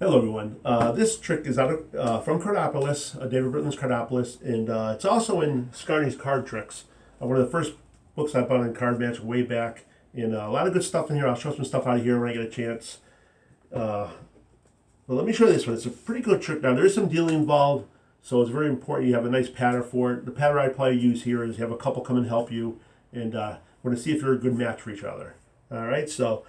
Hello everyone. This trick is out of, from Cardopolis, David Britton's Cardopolis, and it's also in Scarne's Card Tricks, one of the first books I bought on card match way back, and a lot of good stuff in here. I'll show some stuff out of here when I get a chance. Well, let me show you this one. It's a pretty good trick. Now, there is some dealing involved, so it's very important you have a nice pattern for it. The pattern I probably use here is you have a couple come and help you, and we're going to see if you're a good match for each other. All right, so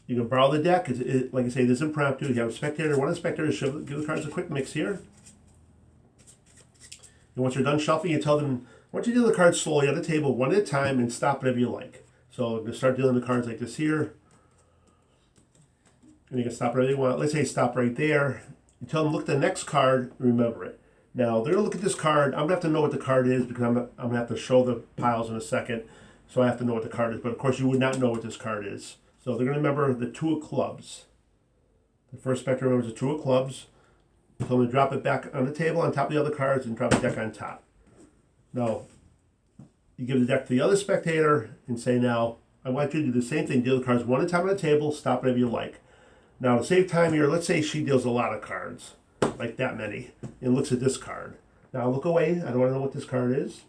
you can borrow the deck. Like I say, this is impromptu. You have a spectator. One of the spectators should give the cards a quick mix here. And once you're done shuffling, you tell them, once you deal the cards slowly on the table, one at a time, and stop whenever you like. So you start dealing the cards like this here. And you can stop wherever you want. Let's say stop right there. You tell them, look at the next card, remember it. Now, they're going to look at this card. I'm going to have to know what the card is because I'm going to have to show the piles in a second. So I have to know what the card is. But, of course, you would not know what this card is. So they're going to remember the two of clubs. The first spectator remembers the two of clubs. So I'm going to drop it back on the table on top of the other cards and drop the deck on top. Now, you give the deck to the other spectator and say, now, I want you to do the same thing. Deal the cards one at a time on the table. Stop whenever you like. Now, to save time here, let's say she deals a lot of cards, like that many, and looks at this card. Now, look away. I don't want to know what this card is.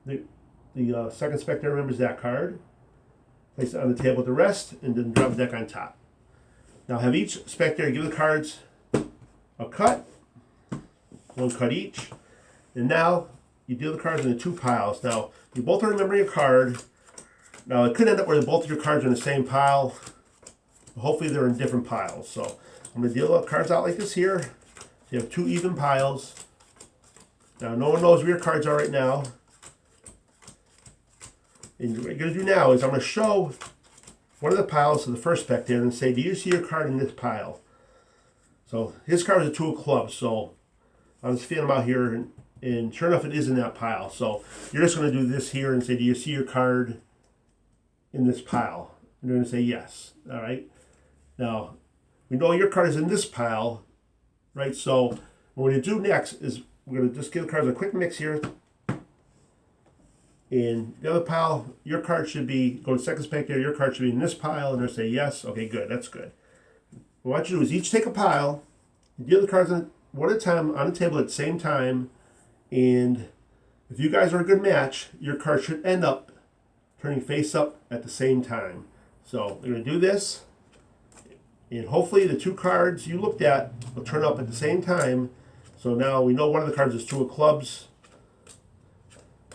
The second spectator remembers that card. Place it on the table with the rest, and then drop the deck on top. Now have each spectator give the cards a cut, one cut each, and now you deal the cards into two piles. Now you both are remembering a card. Now it could end up where both of your cards are in the same pile. Hopefully they're in different piles. So I'm going to deal the cards out like this here. So you have two even piles. Now no one knows where your cards are right now. And what you're going to do now is I'm going to show one of the piles to the first spectator and say, do you see your card in this pile? So his card is a two of clubs. So I'm just feeling them out here, and sure enough, it is in that pile. So you're just going to do this here and say, do you see your card in this pile? And they're going to say yes. All right. Now, we know your card is in this pile, right? So what we're going to do next is we're going to just give the cards a quick mix here. In the other pile, your card should be, go to second spectator, your card should be in this pile, and they'll say yes. Okay, good, that's good. What I want you to do is each take a pile, deal the cards one at a time on the table at the same time, and if you guys are a good match, your card should end up turning face up at the same time. So we're going to do this, and hopefully the two cards you looked at will turn up at the same time. So now we know one of the cards is two of clubs.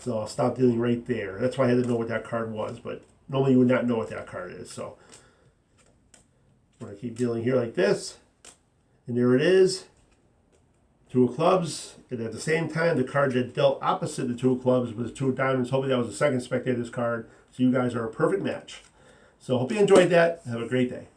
So I'll stop dealing right there. That's why I had to know what that card was, but normally you would not know what that card is. So I'm going to keep dealing here like this. And there it is. Two of clubs. And at the same time, the card that dealt opposite the two of clubs was two of diamonds. Hopefully that was the second spectator's card. So you guys are a perfect match. So hope you enjoyed that. Have a great day.